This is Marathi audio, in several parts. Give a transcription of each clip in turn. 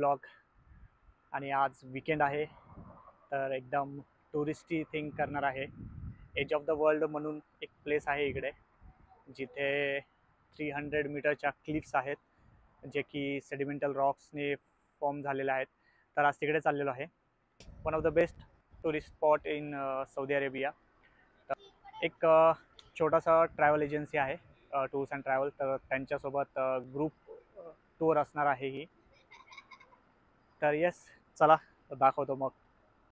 ब्लॉग. आणि आज वीकेंड आहे तर एकदम टुरिस्टी थिंग करणार आहे. एज ऑफ द वर्ल्ड म्हणून एक प्लेस आहे इकडे जिथे 300 मीटरच्या क्लिफ्स आहेत जे की सेडिमेंटल रॉक्सने फॉर्म झालेले आहेत. तर आज तिकडे चाललेलो आहे. One of the best tourist spot in Saudi Arabia. एक छोटासा ट्रॅव्हल एजन्सी आहे टूर्स अँड ट्रॅव्हल. तर त्यांच्यासोबत ग्रुप टूर असणार आहे ही. तर येस चला दाखवतो. मग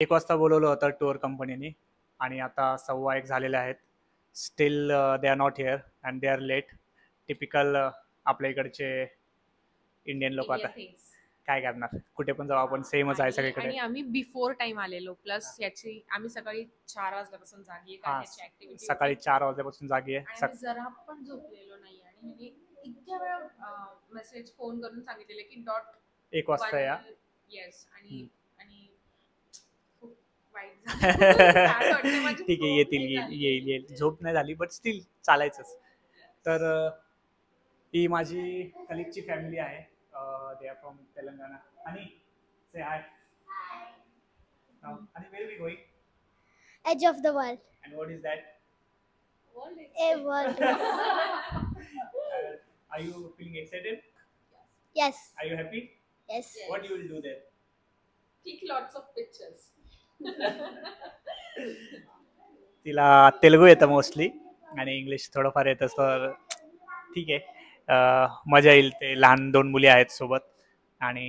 1 वाजता बोलवलं होतं टूर कंपनीने आणि आता 1:15 झालेले आहेत. Still they are not here and they are late. Typical आपल्या इकडचे इंडियन लोक. आता काय करणार, कुठे पण जाऊ आपण सेमच आहे सगळीकडे. आणि आम्ही बिफोर टाइम आलेलो. प्लस याची आम्ही सकाळी 4 वाजल्यापासून जागी आहे. सकाळी 4 वाजल्यापासून जागी आहे. जरा पण झोपलेलो नाही आणि ह्याने इतक्या वेळा मेसेज फोन करून सांगितलेले की डॉट 1 वाजता या. येस. आणि खूप वाईट ठीक आहे, येईल. झोप नाही झाली बट स्टील चालायचंच. तर ही माझी कलिगची फॅमिली आहे. They are from Telangana. Ani, say hi. Now, Ani, where are we going? Edge of the world. And what is that? A world. Are you feeling excited? Yes. Are you happy? Yes. What you will do there? Take lots of pictures. तिला तेलुगू येतं मोस्टली आणि इंग्लिश थोडंफार येतं. तर ठीक आहे, मजा येईल. ते लहान 2 मुली आहेत सोबत आणि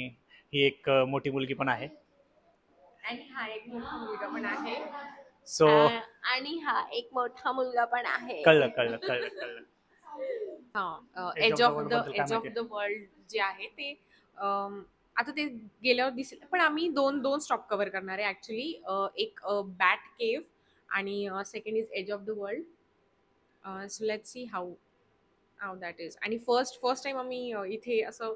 ही एक मोठी मुलगी पण आहे. आणि हा एक मोठा मुलगा पण आहे. सो आणि हा एक मोठा मुलगा पण आहे. कळलं. एज ऑफ द वर्ल्ड जे आहे ते आता ते गेल्यावर दिसेल. पण आम्ही दोन स्टॉप कव्हर करणार आहे ऍक्च्युली. एक बॅट केव्ह आणि second is edge of the world. So let's see how that is. आणि फर्स्ट टाइम आम्ही इथे असं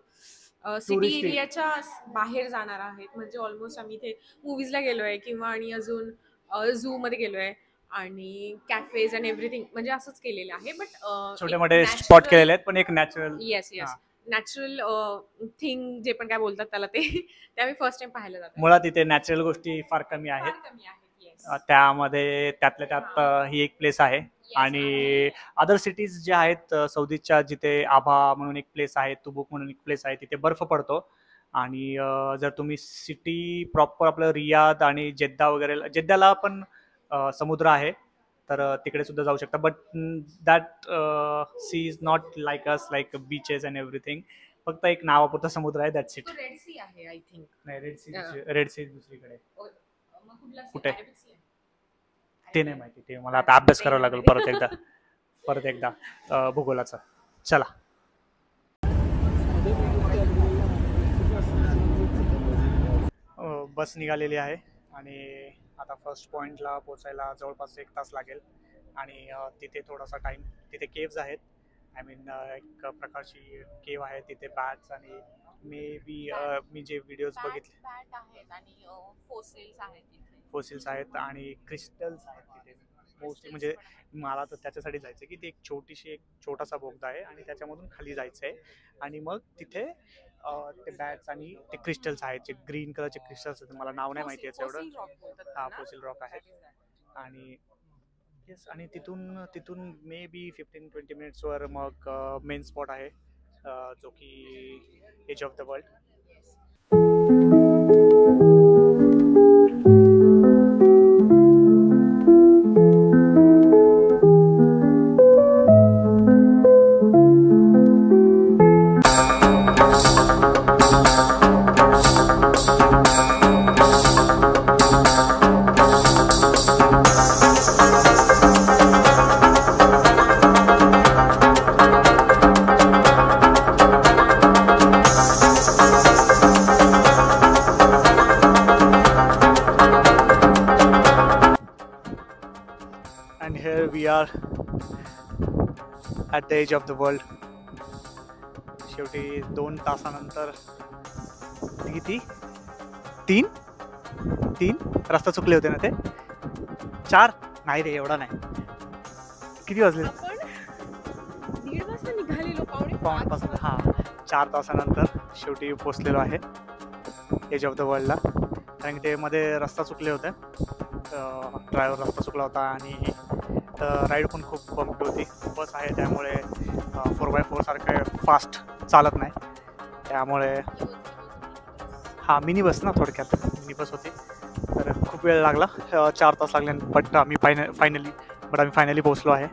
सिटी एरियाच्या बाहेर जाणार आहेत. म्हणजे ऑलमोस्ट आम्ही इथे मूवीजला गेलोय किंवा आणि अजून झू मध्ये गेलोय आणि कॅफेज अँड एव्हरीथिंग म्हणजे असंच केलेलं आहे. बट छोटे मोठे स्पॉट केलेले आहेत पण एक नॅचरल. येस नॅचरल थिंग जे पण काय बोलतात त्याला ते आम्ही फर्स्ट टाइम पाहायला जातो. मुळात इथे नॅचरल गोष्टी फार कमी आहेत. त्यामध्ये त्यातल्या त्यात ही एक प्लेस आहे. आणि अदर सिटीज ज्या आहेत सौदीच्या जिथे आभा म्हणून एक प्लेस आहे, तुबुक म्हणून एक प्लेस आहे, तिथे बर्फ पडतो. आणि जर तुम्ही सिटी प्रॉपर आपलं रियाद आणि जेद्दा वगैरे, जेद्दाला पण समुद्र आहे तर तिकडे सुद्धा जाऊ शकता. But that sea is not like us like beaches and everything. फक्त एक नावापुरता समुद्र आहे. That's it. रेड सी आहे आय थिंक. नाही, रेड सी दुसरीकडे. कुठे ते नाही माहिती. ते मला आता अभ्यास करावा लागेल परत एकदा भूगोलाचा. चला बस निघालेली आहे आणि आता फर्स्ट पॉइंटला पोचायला जवळपास 1 तास लागेल. आणि तिथे थोडासा टाइम. तिथे केव्ज आहेत. आय मीन एक प्रकारची केव्ह आहे तिथे. बॅट्स आणि मे बी मी जे व्हिडिओज बघितले आणि फोसिल्स आहेत आणि क्रिस्टल्स आहेत तिथे मोस्टली. म्हणजे मला तर त्याच्यासाठी जायचं की ते एक छोटासा बोगदा आहे आणि त्याच्यामधून खाली जायचं आहे. आणि मग तिथे ते बॅट्स आणि ते क्रिस्टल्स आहेत, जे ग्रीन कलरचे क्रिस्टल्स आहेत. मला नाव नाही माहिती याचं एवढं. फोसिल रॉक आहेत. आणि येस, आणि तिथून मे बी 15-20 मिनिट्सवर मग मेन स्पॉट आहे जो की edge of the world. And here we are at the edge of the world. शेवटी 2 तासानंतर किती 3 रस्ता चुकले होते ना ते. 4 नाही रे, एवढा नाही. किती वाजले? 1:30 वाजता निघालेलो. 4 तासानंतर शेवटी पोहोचलेलो आहे. एज ऑफ द वर्ल्डला, कारण की ते मध्ये रस्ता चुकले होते, ड्रायव्हर रस्ता चुकला होता आणि राईड पण खूप बंपी होती. बस आहे त्यामुळे 4x4 सारखं फास्ट चालत नाही, त्यामुळे हा मिनी बस ना, थोडक्यात मिनी बस होती. तर खूप वेळ लागला, 4 तास लागले, बट आम्ही फायनली पोहोचलो आहे.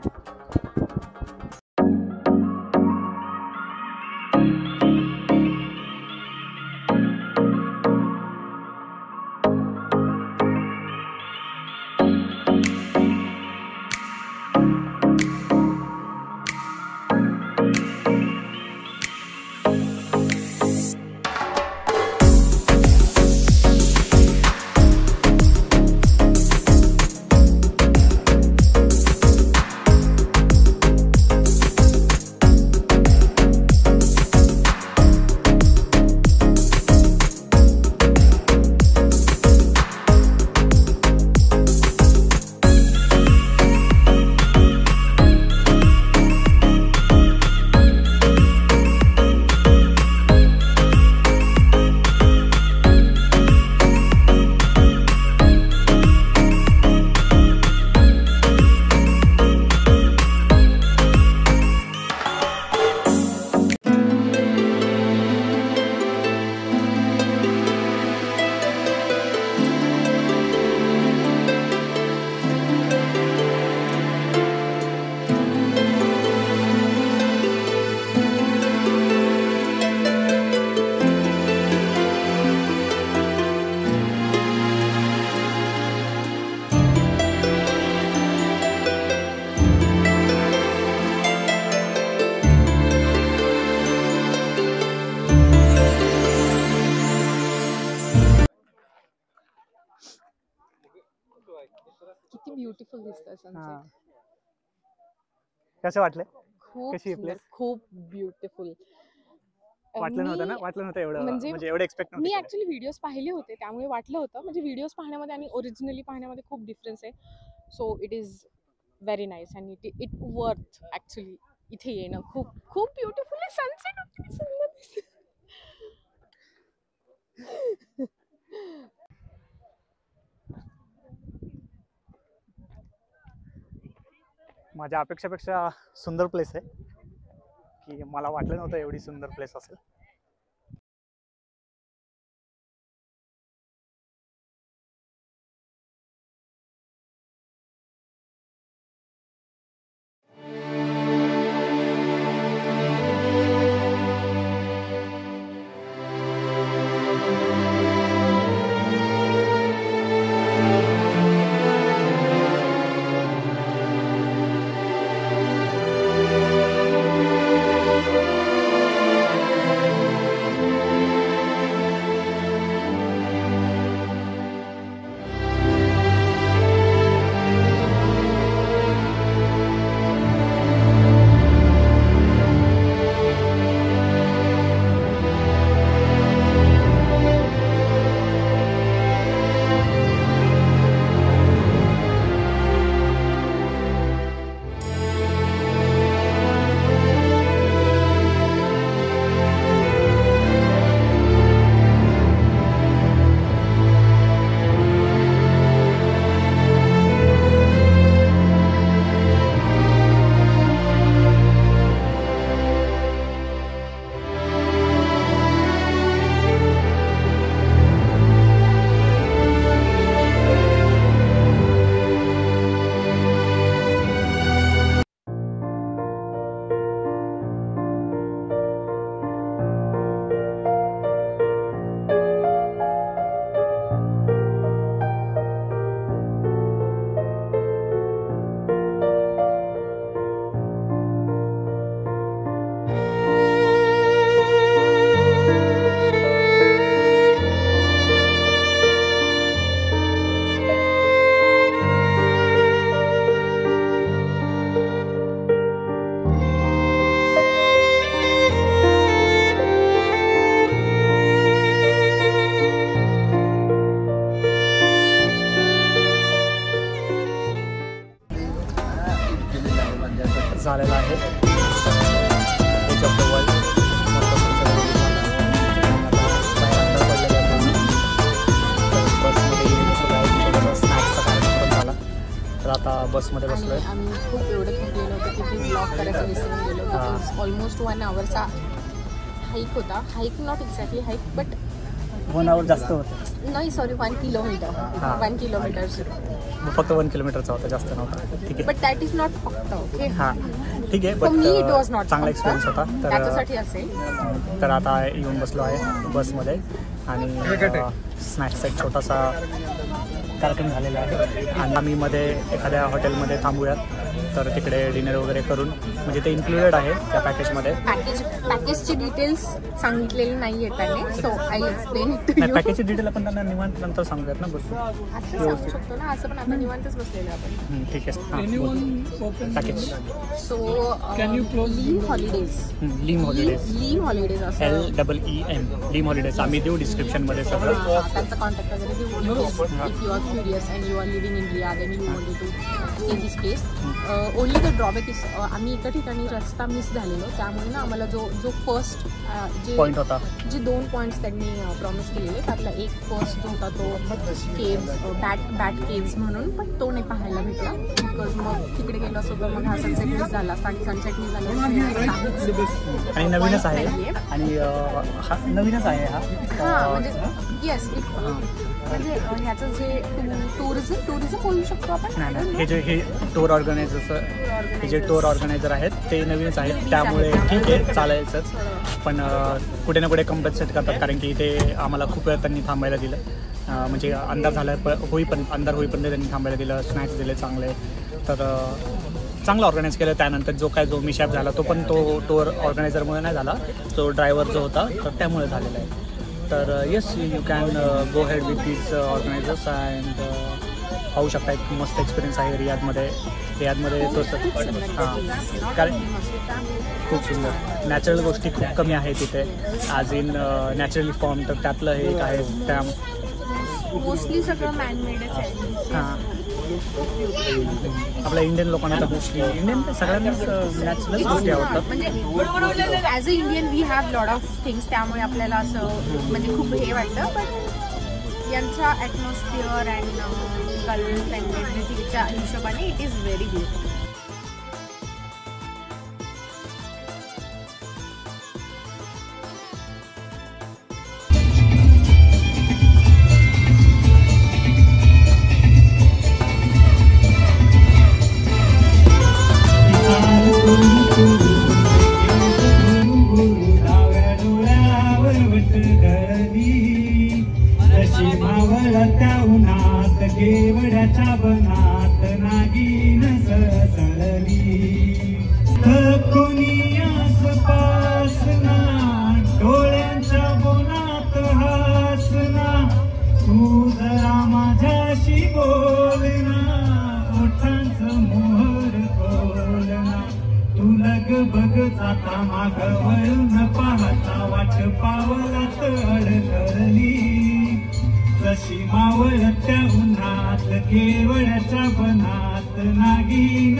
किती ब्युटिफुल दिसतंय सनसेट. कसं वाटलं? खूप कशी आहे सुंदर, place? खूप ब्युटिफुल. वाटलं नव्हतं एवढं, म्हणजे म्हणजे एवढं एक्सपेक्ट मी नव्हतं केलं. ऍक्च्युली व्हिडिओज पाहिले होते त्यामुळे वाटलं होतं, म्हणजे व्हिडिओज पाहण्यामध्ये आणि ओरिजिनली पाहण्यामध्ये खूप डिफरन्स आहे. So it is very nice and it worth actually इथे येणं. खूप खूप ब्युटिफुल आहे सनसेट. सुंदर. माझ्या अपेक्षापेक्षा सुंदर प्लेस आहे, की मला वाटलं नव्हतं एवढी सुंदर प्लेस असेल. बसमध्ये बसलो आहे. आम्ही खूप एवढं थकलेलो होतो की ती ब्लॉक करायचं विसरून गेलो. ऑलमोस्ट 1 आवरचा हाईक होता. Hike not exactly hike but 1 आवर जास्त होतं. नाही सॉरी 1 किलोमीटर. 1 किलोमीटर फक्त 1 किलोमीटरचा होता, जास्त नव्हता. ठीक आहे, बट दॅट इज नॉट फक्त. ओके हां ठीक आहे. For me it was not चांगला एक्सपिरियन्स होता. त्याच्यासाठी असेल. तर आता येऊन बसलो आहे बसमध्ये आणि स्नॅक्सचा एक छोटासा कार्यक्रम झालेला आहे आणि आम्ही मध्ये एखाद्या हॉटेलमध्ये थांबूयात. तर तिकडे डिनर वगैरे करून, म्हणजे ते इन्क्लुडेड आहे त्या पॅकेजमध्ये. पॅकेजची डिटेल्स सांगितलेली नाही आहे त्याने, so I explain it to नाही, यू. पॅकेजची डिटेल आपण त्यांना निवांत नंतर सांगूयात ना. बस आता सांगू शकतो ना, असं पण आपण निवांतच बसलेलो आपण. ठीक आहे. Package so Leem Holidays. Leem Holidays. Leem Holidays असं LEEM लीम हॉलिडेज. आम्ही देऊ डिस्क्रिप्शनमध्ये सगळं. त्यांचा कॉन्टॅक्ट वगैरे देऊ. If you are curious and you are living in Riyadh and you want to see this place. Only the drawback is आम्ही एका ठिकाणी रस्ता मिस झालेलो, त्यामुळे ना आम्हाला जो फर्स्ट जे पॉईंट होता, जे 2 पॉईंट्स त्यांनी प्रॉमिस केलेले त्यातला एक फर्स्ट जो होता तो केव्ज बॅट केव्ज म्हणून, पण तो नाही पाहायला भेटला. बिकॉज मग तिकडे गेलो असतो तर मग हा सनसेट मिस झाला असता आणि सनसेट मिस झाला आणि नवीनच आहे आणि हा नवीनच आहे हां म्हणजे येस म्हणजे ह्याचं जे टुरिझम बोलू शकतो आपण. हे टूर ऑर्गनायझर आहेत ते नवीनच आहेत, त्यामुळे ठीक आहे चालायचंच. पण कुठे ना कुठे कंपल्सेट करतात, कारण की ते आम्हाला खूप वेळ त्यांनी थांबायला दिलं. म्हणजे अंधार झाला अंधार होईपर्यंत त्यांनी थांबायला दिलं. स्नॅक्स दिले चांगले. तर चांगलं ऑर्गनाईज केलं. त्यानंतर जो मिशॅप झाला तो पण तो टूर ऑर्गनायझरमुळे नाही झाला, तो ड्रायव्हर जो होता तर त्यामुळे झालेला आहे. तर yes you can go head with these organisers and पाहू शकता. एक मस्त एक्सपिरियन्स आहे रियादमध्ये तो हां, कारण खूप सुंदर नॅचरल गोष्टी खूप कमी आहे तिथे, ॲज इन नॅचरली फॉर्म. तर त्यातलं हे एक आहे. त्या मोस्टली सगळं मॅनमेडच आहे. हां, आपल्या इंडियन लोकांना तर मोस्टली सगळ्यांनाच नॅचरल गोष्टी आवडतात. म्हणजे as a Indian we have lot of things, त्यामुळे आपल्याला असं म्हणजे खूप हे वाटतं. पण यांचा ॲटमॉस्फिअर अँड गल्फ अँड एव्हरीथिंगच्या हिशोबाने इट इज व्हेरी ब्युटिफुल. केवड्याच्या बनात नागिन सळसळली. कोणी आसपासना डोळ्यांच्या बोनात हासना. तू जरा माझ्याशी बोलना, ओठांचं मोहर खोलना. तू लग बग जाता माग वळून पाहता वाट पावलात अडखळली. जशी मावळत्या उन्हात केवड्याच्या बनात नागिन